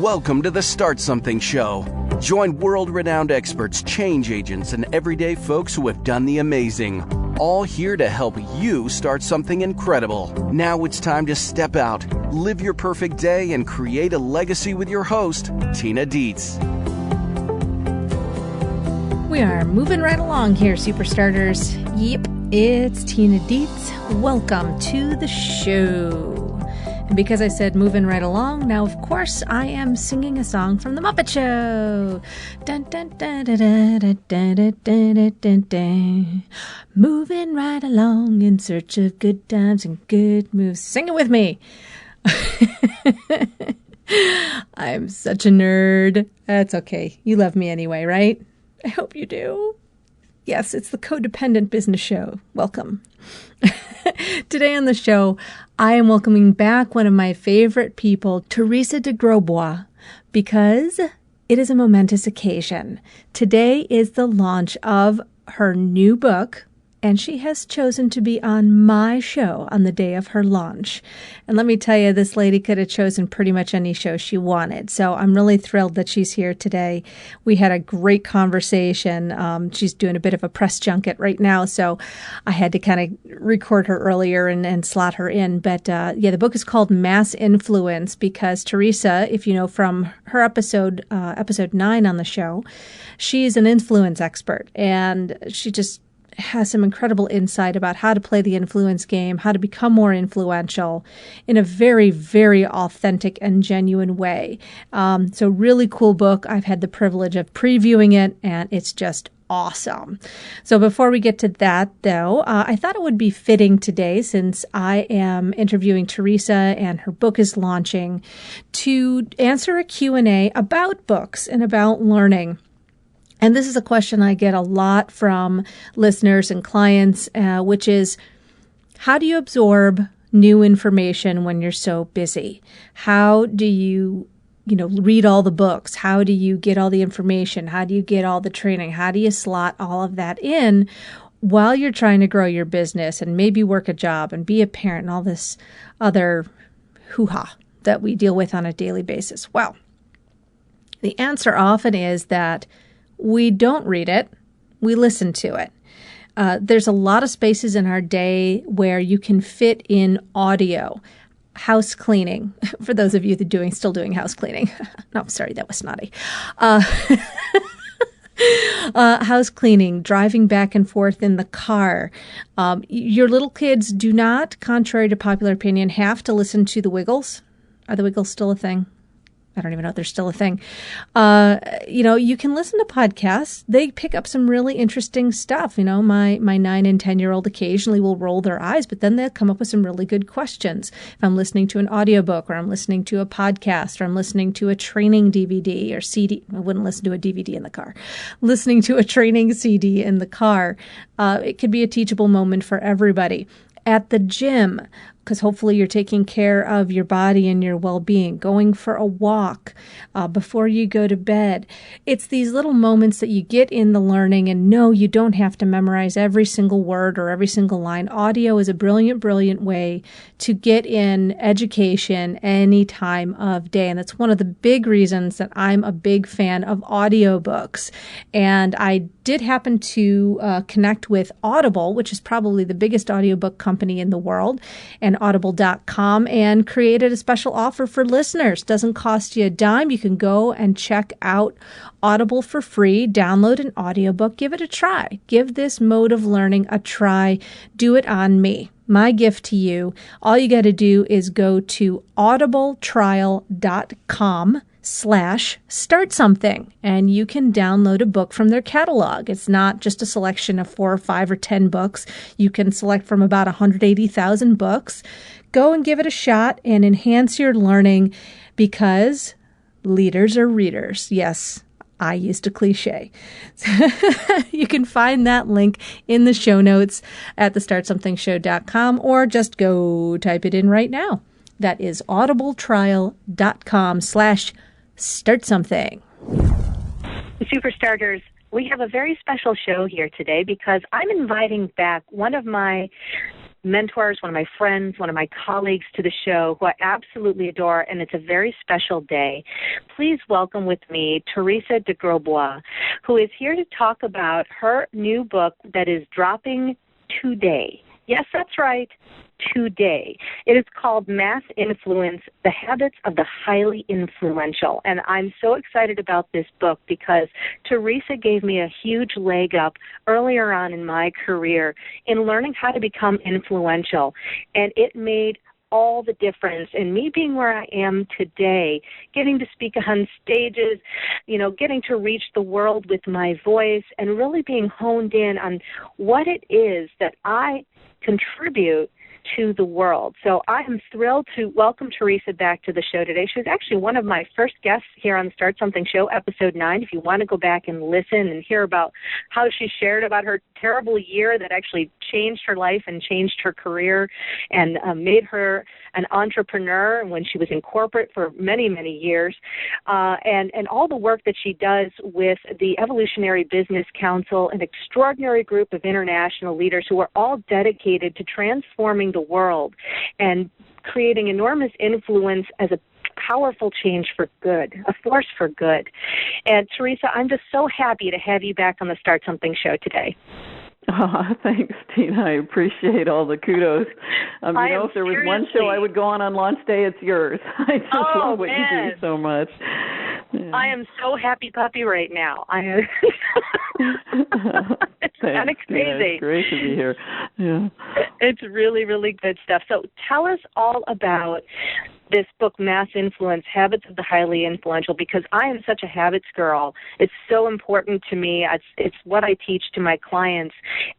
Welcome to the Start Something Show. Join world-renowned experts, change agents, and everyday folks who have done the amazing. All here to help you start something incredible. Now it's time to step out, live your perfect day, and create a legacy with your host, Tina Dietz. We are moving right along here, Superstarters. Yep, it's Tina Dietz. Welcome to the show. And because I said moving right along, now of course I am singing a song from The Muppet Show. Dun, dun, dun, dun, dun, dun, dun, dun, dun, dun, dun. Moving right along in search of good times and good moves. Sing it with me. I'm such a nerd. That's okay. You love me anyway, right? I hope you do. Yes, it's the Codependent Business Show. Welcome. Today on the show, I am welcoming back one of my favorite people, Teresa de Grosbois, because it is a momentous occasion. Today is the launch of her new book, and she has chosen to be on my show on the day of her launch. And let me tell you, this lady could have chosen pretty much any show she wanted. So I'm really thrilled that she's here today. We had a great conversation. She's doing a bit of a press junket right now, so I had to kind of record her earlier and slot her in. But the book is called Mass Influence because Teresa, if you know from her episode 9 on the show, she's an influence expert, and she just has some incredible insight about how to play the influence game, how to become more influential in a very, very authentic and genuine way. So really cool book. I've had the privilege of previewing it, and it's just awesome. So before we get to that, though, I thought it would be fitting today, since I am interviewing Teresa and her book is launching, to answer a Q&A about books and about learning. And this is a question I get a lot from listeners and clients, which is, how do you absorb new information when you're so busy? How do you read all the books? How do you get all the information? How do you get all the training? How do you slot all of that in while you're trying to grow your business and maybe work a job and be a parent and all this other hoo-ha that we deal with on a daily basis? Well, the answer often is that we don't read it, we listen to it. There's a lot of spaces in our day where you can fit in audio. House cleaning, for those of you that still doing house cleaning. No, sorry, that was snotty. House cleaning, driving back and forth in the car. Your little kids do not, contrary to popular opinion, have to listen to the Wiggles. Are the Wiggles still a thing? I don't even know if they're still a thing. You can listen to podcasts. They pick up some really interesting stuff. My 9 and 10-year-old occasionally will roll their eyes, but then they'll come up with some really good questions. If I'm listening to an audiobook, or I'm listening to a podcast, or I'm listening to a training DVD or CD, I wouldn't listen to a DVD in the car. Listening to a training CD in the car, it could be a teachable moment for everybody. At the gym, because hopefully you're taking care of your body and your well-being, going for a walk before you go to bed. It's these little moments that you get in the learning, and no, you don't have to memorize every single word or every single line. Audio is a brilliant, brilliant way to get in education any time of day. And that's one of the big reasons that I'm a big fan of audiobooks. And I did happen to connect with Audible, which is probably the biggest audiobook company in the world, and audible.com, and created a special offer for listeners. Doesn't cost you a dime. You can go and check out Audible for free, download an audiobook, give it a try. Give this mode of learning a try. Do it on me. My gift to you, all you got to do is go to audibletrial.com/start something, and you can download a book from their catalog. It's not just a selection of 4 or 5 or 10 books. You can select from about 180,000 books. Go and give it a shot and enhance your learning, because leaders are readers. Yes, I used a cliche. You can find that link in the show notes at thestartsomethingshow.com, or just go type it in right now. That is audibletrial.com/start something. Superstarters, we have a very special show here today because I'm inviting back one of my mentors, one of my friends, one of my colleagues to the show who I absolutely adore, and it's a very special day. Please welcome with me Teresa de Grosbois, who is here to talk about her new book that is dropping today. Yes, that's right, today. It is called Mass Influence, The Habits of the Highly Influential. And I'm so excited about this book because Teresa gave me a huge leg up earlier on in my career in learning how to become influential. And it made all the difference in me being where I am today, getting to speak on stages, getting to reach the world with my voice and really being honed in on what it is that I contribute to the world. So I am thrilled to welcome Teresa back to the show today. She was actually one of my first guests here on the Start Something Show, episode 9. If you want to go back and listen and hear about how she shared about her terrible year that actually changed her life and changed her career and made her an entrepreneur when she was in corporate for many, many years, and all the work that she does with the Evolutionary Business Council, an extraordinary group of international leaders who are all dedicated to transforming the world and creating enormous influence as a powerful change for good, a force for good. And Teresa, I'm just so happy to have you back on the Start Something show today. Oh, thanks, Tina. I appreciate all the kudos. If there was one show I would go on launch day, it's yours. I just love what you do so much. Yeah. I am so happy puppy right now. It's kind of crazy. It's great to be here. Yeah. It's really, really good stuff. So tell us all about this book, Mass Influence, Habits of the Highly Influential, because I am such a habits girl. It's so important to me. It's what I teach to my clients.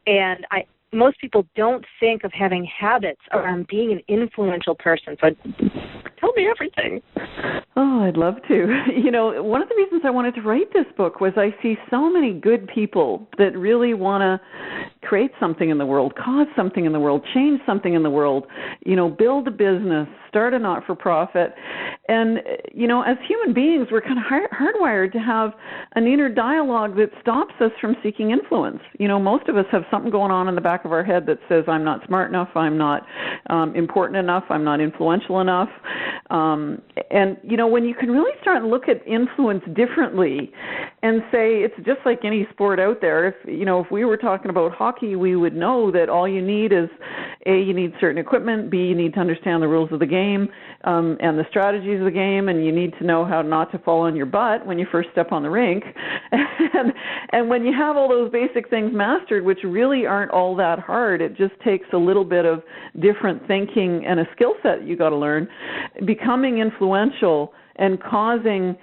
And most people don't think of having habits around being an influential person. So tell me everything. Oh, I'd love to. One of the reasons I wanted to write this book was I see so many good people that really want to create something in the world, cause something in the world, change something in the world, build a business, start a not-for-profit. And, as human beings, we're kind of hardwired to have an inner dialogue that stops us from seeking influence. Most of us have something going on in the back of our head that says, I'm not smart enough, I'm not important enough, I'm not influential enough. When you can really start and look at influence differently and say it's just like any sport out there, if we were talking about hockey, we would know that all you need is, A, you need certain equipment, B, you need to understand the rules of the game and the strategies of the game, and you need to know how not to fall on your butt when you first step on the rink. And when you have all those basic things mastered, which really aren't all that hard, it just takes a little bit of different thinking and a skill set you got to learn, becoming influential and causing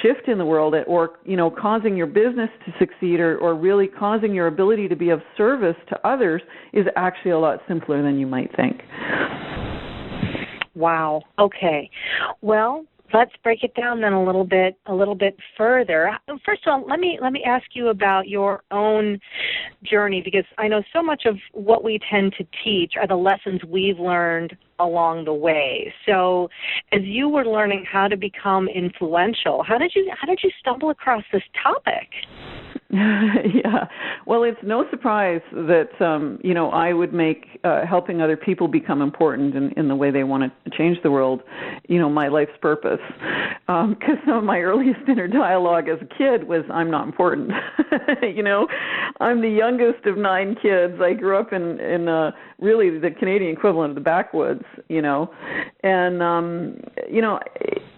shift in the world, or causing your business to succeed, or really causing your ability to be of service to others is actually a lot simpler than you might think. Wow. Okay. Well, let's break it down then a little bit further. First of all, let me ask you about your own journey, because I know so much of what we tend to teach are the lessons we've learned along the way. So, as you were learning how to become influential, how did you stumble across this topic? Yeah. Well, it's no surprise that, I would make helping other people become important in the way they want to change the world, my life's purpose. Because some of my earliest inner dialogue as a kid was, I'm not important. I'm the youngest of 9 kids. I grew up in really the Canadian equivalent of the backwoods, And,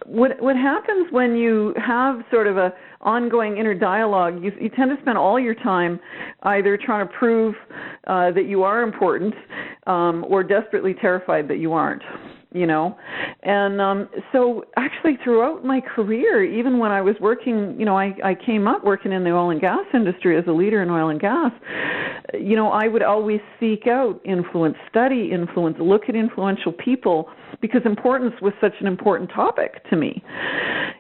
what happens when you have sort of a ongoing inner dialogue, you tend to spend all your time either trying to prove that you are important or desperately terrified that you aren't. And so actually throughout my career, even when I was working, I came up working in the oil and gas industry as a leader in oil and gas, I would always seek out influence, study influence, look at influential people, because importance was such an important topic to me,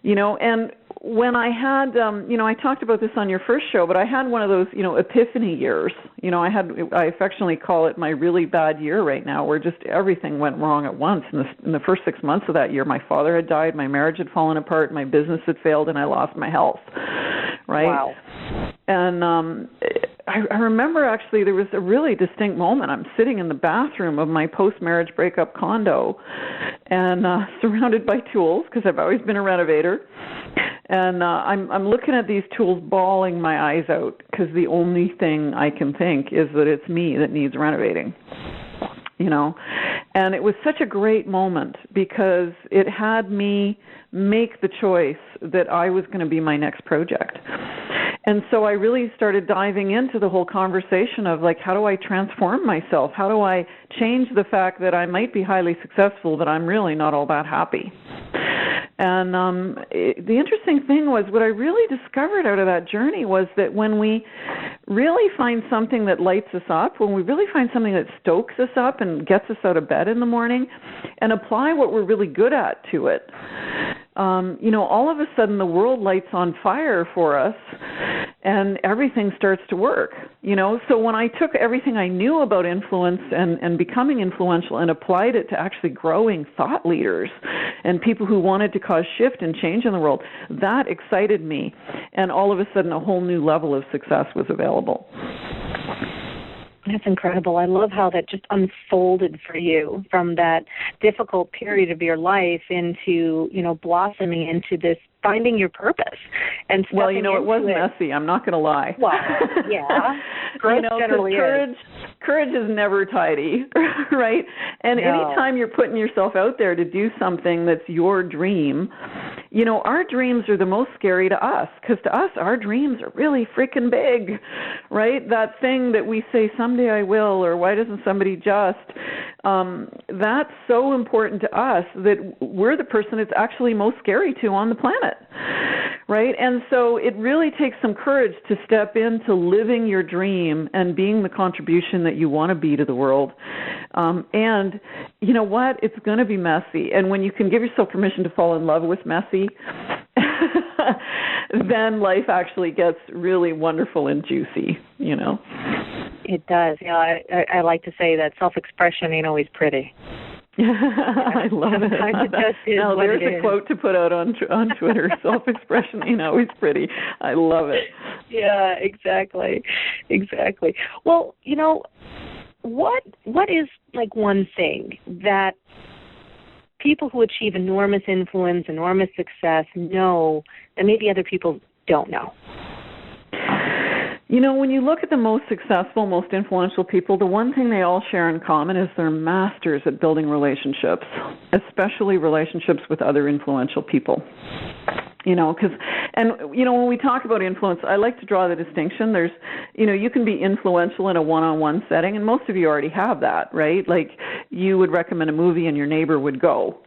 and when I had, I talked about this on your first show, but I had one of those, epiphany years. I affectionately call it my really bad year right now, where just everything went wrong at once. In the first 6 months of that year, my father had died, my marriage had fallen apart, my business had failed, and I lost my health. Right? Wow. And I remember actually there was a really distinct moment. I'm sitting in the bathroom of my post-marriage breakup condo and surrounded by tools because I've always been a renovator. And I'm looking at these tools, bawling my eyes out because the only thing I can think is that it's me that needs renovating. And it was such a great moment because it had me make the choice that I was going to be my next project. And so I really started diving into the whole conversation of, like, how do I transform myself? How do I change the fact that I might be highly successful, but I'm really not all that happy? And the interesting thing was, what I really discovered out of that journey was that when we really find something that lights us up, when we really find something that stokes us up and gets us out of bed in the morning and apply what we're really good at to it, all of a sudden the world lights on fire for us and everything starts to work. So when I took everything I knew about influence and becoming influential and applied it to actually growing thought leaders and people who wanted to cause shift and change in the world, that excited me. And all of a sudden a whole new level of success was available. That's incredible. I love how that just unfolded for you from that difficult period of your life into, blossoming into this finding your purpose. And well, it was messy. I'm not going to lie. Well, yeah. Growth generally is. Courage is never tidy, right? And anytime you're putting yourself out there to do something that's your dream, our dreams are the most scary to us, because to us, our dreams are really freaking big, right? That thing that we say, someday I will, or why doesn't somebody just, that's so important to us that we're the person it's actually most scary to on the planet, right? And so it really takes some courage to step into living your dream and being the contribution that you want to be to the world. And you know what? It's going to be messy. And when you can give yourself permission to fall in love with messy, then life actually gets really wonderful and juicy, It does. I like to say that self-expression ain't always pretty. I love it. Now there's a quote to put out on Twitter. Self-expression ain't always pretty. I love it. Yeah, exactly. Well, what is like one thing that people who achieve enormous influence, enormous success know that maybe other people don't know? When you look at the most successful, most influential people, the one thing they all share in common is they're masters at building relationships, especially relationships with other influential people. When we talk about influence, I like to draw the distinction. There's, you can be influential in a one-on-one setting, and most of you already have that, right? Like, you would recommend a movie and your neighbor would go,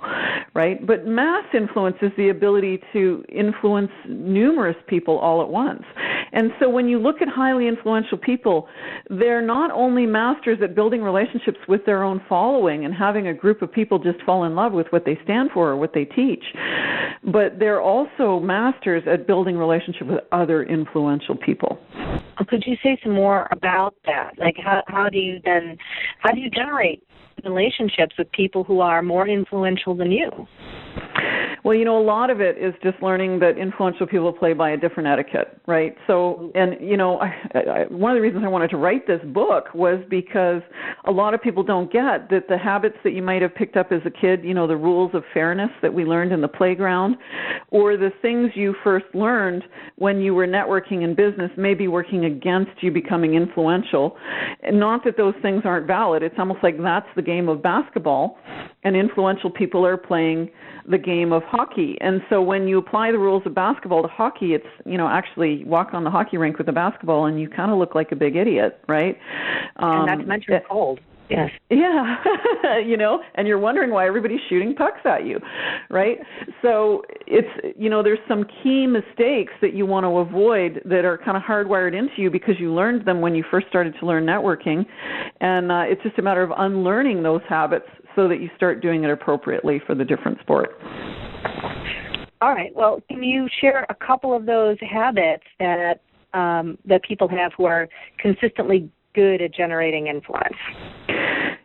right? But mass influence is the ability to influence numerous people all at once. And so when you look at highly influential people, they're not only masters at building relationships with their own following and having a group of people just fall in love with what they stand for or what they teach, but they're also masters at building relationship with other influential people. Could you say some more about that? Like, how do you generate relationships with people who are more influential than you? Well, a lot of it is just learning that influential people play by a different etiquette, right? So, and, one of the reasons I wanted to write this book was because a lot of people don't get that the habits that you might have picked up as a kid, the rules of fairness that we learned in the playground, or the things you first learned when you were networking in business may be working against you becoming influential. And not that those things aren't valid. It's almost like that's the game of basketball, and influential people are playing the game of hockey. And so when you apply the rules of basketball to hockey, it's, actually walk on the hockey rink with a basketball and you kind of look like a big idiot, right? And not to mention cold. Yes. Yeah, and you're wondering why everybody's shooting pucks at you, right? So it's, there's some key mistakes that you want to avoid that are kind of hardwired into you because you learned them when you first started to learn networking. And it's just a matter of unlearning those habits so that you start doing it appropriately for the different sport. All right. Well, can you share a couple of those habits that people have who are consistently good at generating influence?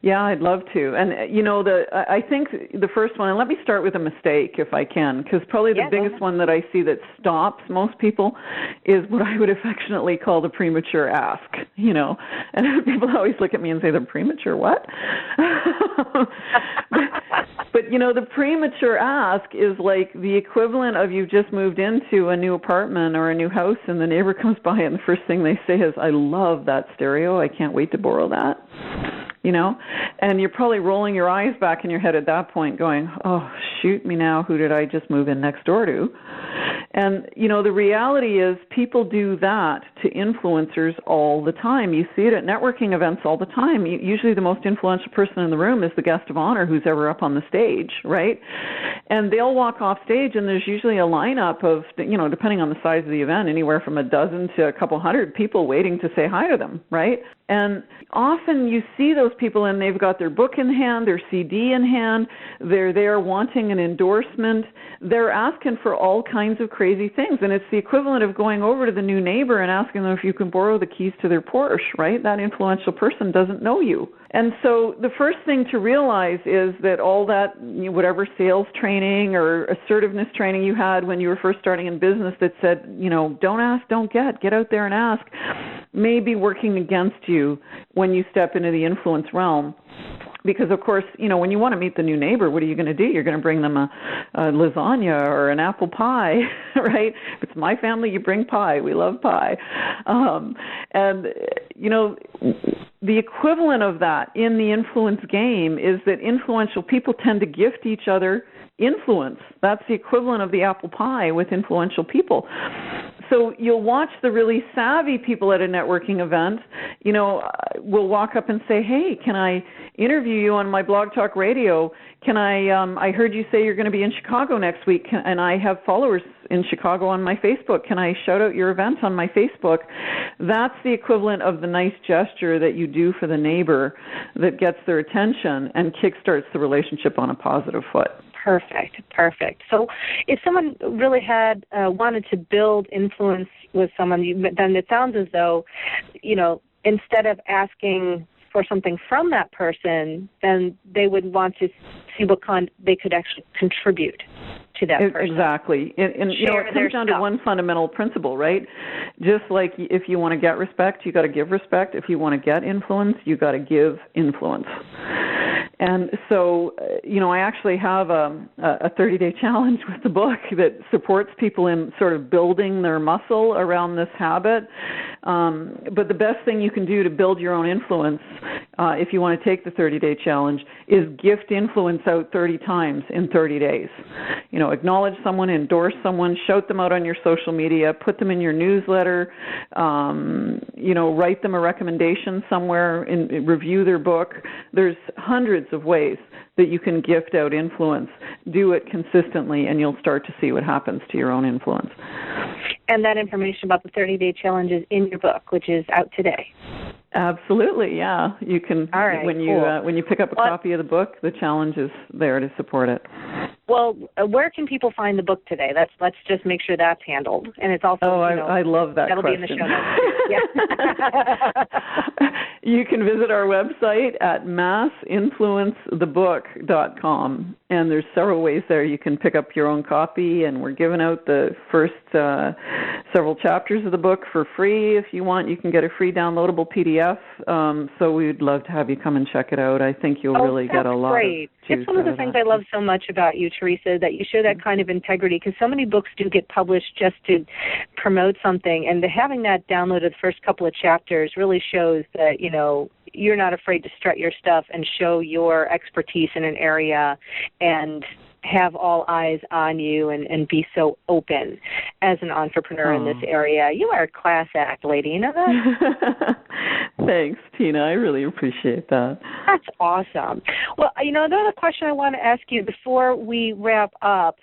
Yeah, I'd love to. And, I think the first one, and let me start with a mistake if I can, because probably the biggest one that I see that stops most people is what I would affectionately call the premature ask, And people always look at me and say, the premature what? But, the premature ask is like the equivalent of you've just moved into a new apartment or a new house and the neighbor comes by and the first thing they say is, I love that stereo. I can't wait to borrow that. And you're probably rolling your eyes back in your head at that point going, oh, shoot me now, who did I just move in next door to? And, the reality is people do that to influencers all the time. You see it at networking events all the time. Usually the most influential person in the room is the guest of honor who's ever up on the stage, right? And they'll walk off stage and there's usually a lineup of, depending on the size of the event, anywhere from a dozen to a couple hundred people waiting to say hi to them, right? And often you see those people and they've got their book in hand, their CD in hand, they're there wanting an endorsement, they're asking for all kinds of crazy things. And it's the equivalent of going over to the new neighbor and asking them if you can borrow the keys to their Porsche, right? That influential person doesn't know you. And so the first thing to realize is that all that, whatever sales training or assertiveness training you had when you were first starting in business that said, don't ask, don't get out there and ask, may be working against you when you step into the influence realm. Because, of course, when you want to meet the new neighbor, what are you going to do? You're going to bring them a lasagna or an apple pie, right? If it's my family, you bring pie. We love pie. The equivalent of that in the influence game is that influential people tend to gift each other influence. That's the equivalent of the apple pie with influential people. So you'll watch the really savvy people at a networking event, will walk up and say, hey, can I interview you on my Blog Talk Radio? Can I heard you say you're going to be in Chicago next week, and I have followers in Chicago on my Facebook. Can I shout out your event on my Facebook? That's the equivalent of the nice gesture that you do for the neighbor that gets their attention and kickstarts the relationship on a positive foot. Perfect. So if someone really had wanted to build influence with someone, then it sounds as though, instead of asking for something from that person, then they would want to see what they could actually contribute to that person. Exactly. And it comes down to one fundamental principle, right? Just like if you want to get respect, you got to give respect. If you want to get influence, you got to give influence. And so, I actually have a 30-day challenge with the book that supports people in sort of building their muscle around this habit. But the best thing you can do to build your own influence, if you want to take the 30-day challenge, is gift influence out 30 times in 30 days. Acknowledge someone, endorse someone, shout them out on your social media, put them in your newsletter, write them a recommendation somewhere, review their book. There's hundreds of ways that you can gift out influence. Do it consistently, and you'll start to see what happens to your own influence. And that information about the 30-day challenge is in your book, which is out today. Absolutely, yeah. You can, all right, when you pick up a copy of the book, the challenge is there to support it. Well, where can people find the book today? Let's just make sure that's handled. And it's also, I love that that'll question. Be in the show notes. Yeah. You can visit our website at massinfluencethebook.com, and there's several ways there you can pick up your own copy, and we're giving out the first several chapters of the book for free. If you want, you can get a free downloadable PDF. So we'd love to have you come and check it out. I think you'll really get a lot great. of juice. It's one of the things I love so much about you, Teresa, that you show that kind of integrity, because so many books do get published just to promote something, and having that downloaded the first couple of chapters really shows that, you're not afraid to strut your stuff and show your expertise in an area and have all eyes on you and be so open as an entrepreneur in this area. You are a class act, lady. You know that? Thanks, Tina. I really appreciate that. That's awesome. Well, another question I want to ask you before we wrap up,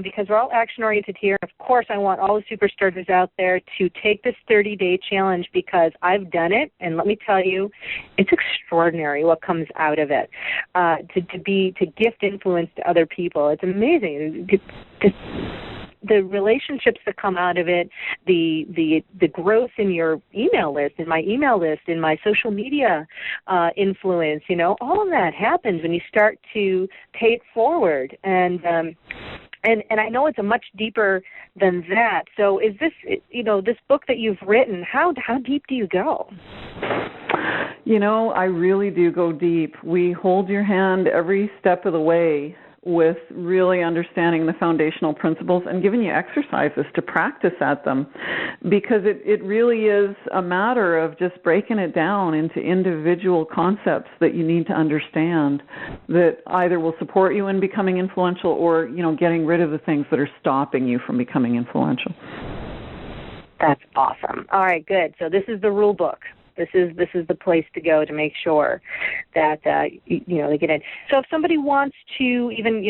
because we're all action-oriented here. Of course, I want all the super starters out there to take this 30-day challenge, because I've done it, and let me tell you, it's extraordinary what comes out of it. To gift influence to other people. It's amazing. the relationships that come out of it, the growth in your email list, in my social media influence, all of that happens when you start to pay it forward. And I know it's a much deeper than that. So is this, this book that you've written, how deep do you go? I really do go deep. We hold your hand every step of the way with really understanding the foundational principles and giving you exercises to practice at them, because it really is a matter of just breaking it down into individual concepts that you need to understand that either will support you in becoming influential or, getting rid of the things that are stopping you from becoming influential. That's awesome. All right, good. So this is the rule book. This is the place to go to make sure that they get in. So if somebody wants to even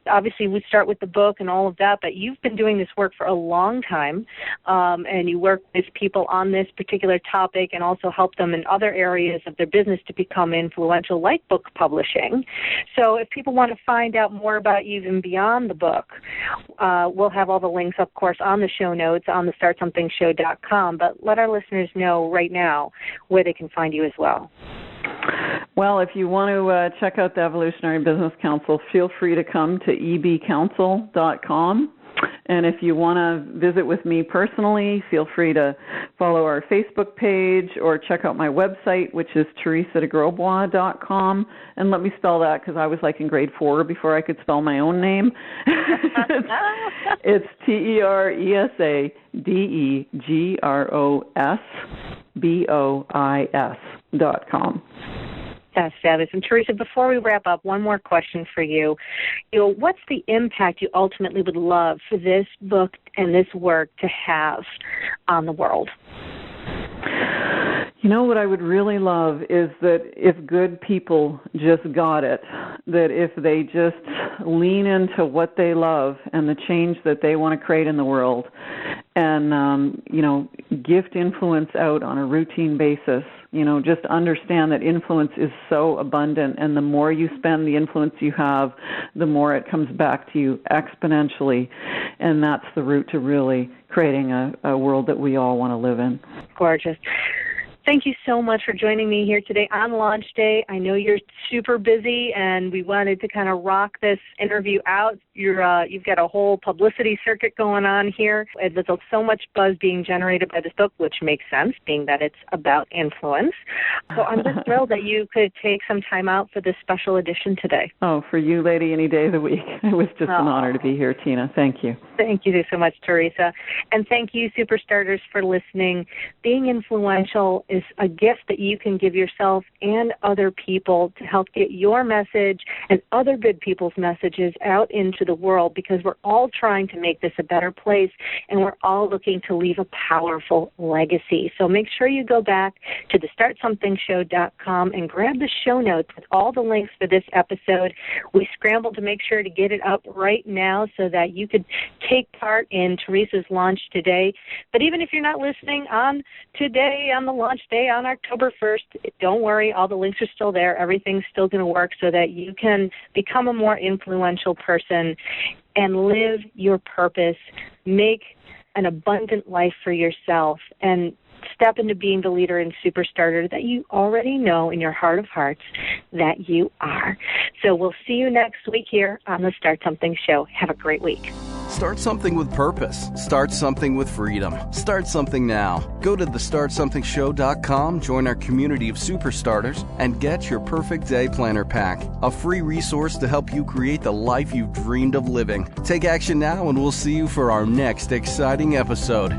obviously we start with the book and all of that, but you've been doing this work for a long time, and you work with people on this particular topic and also help them in other areas of their business to become influential, like book publishing. So if people want to find out more about you even beyond the book, we'll have all the links, of course, on the show notes on the startsomethingshow.com, but let our listeners know right now where they can find you as well. Well, if you want to check out the Evolutionary Business Council, feel free to come to ebcouncil.com. And if you want to visit with me personally, feel free to follow our Facebook page or check out my website, which is teresadegrosbois.com. And let me spell that because I was like in grade 4 before I could spell my own name. It's TeresaDegrosbois.com. That's fabulous. And Teresa, before we wrap up, one more question for you. What's the impact you ultimately would love for this book and this work to have on the world? What I would really love is that if good people just got it, that if they just lean into what they love and the change that they want to create in the world and, gift influence out on a routine basis, just understand that influence is so abundant, and the more you spend the influence you have, the more it comes back to you exponentially, and that's the route to really creating a world that we all want to live in. Gorgeous. Thank you so much for joining me here today on launch day. I know you're super busy, and we wanted to kind of rock this interview out. You've got a whole publicity circuit going on here. There's so much buzz being generated by this book, which makes sense, being that it's about influence. So I'm just thrilled that you could take some time out for this special edition today. Oh, for you, lady, any day of the week. It was just an honor to be here, Tina. Thank you. Thank you so much, Teresa. And thank you, Superstarters, for listening. Being influential is a gift that you can give yourself and other people to help get your message and other good people's messages out into the world, because we're all trying to make this a better place, and we're all looking to leave a powerful legacy. So make sure you go back to the startsomethingshow.com and grab the show notes with all the links for this episode. We scrambled to make sure to get it up right now so that you could take part in Teresa's launch today. But even if you're not listening on today, on the launch day, on October 1st, don't worry, all the links are still there. Everything's still going to work so that you can become a more influential person and live your purpose, make an abundant life for yourself, and step into being the leader and superstarter that you already know in your heart of hearts that you are. So we'll see you next week here on the Start Something Show. Have a great week. Start something with purpose. Start something with freedom. Start something now. Go to thestartsomethingshow.com, join our community of superstarters, and get your perfect day planner pack, a free resource to help you create the life you've dreamed of living. Take action now, and we'll see you for our next exciting episode.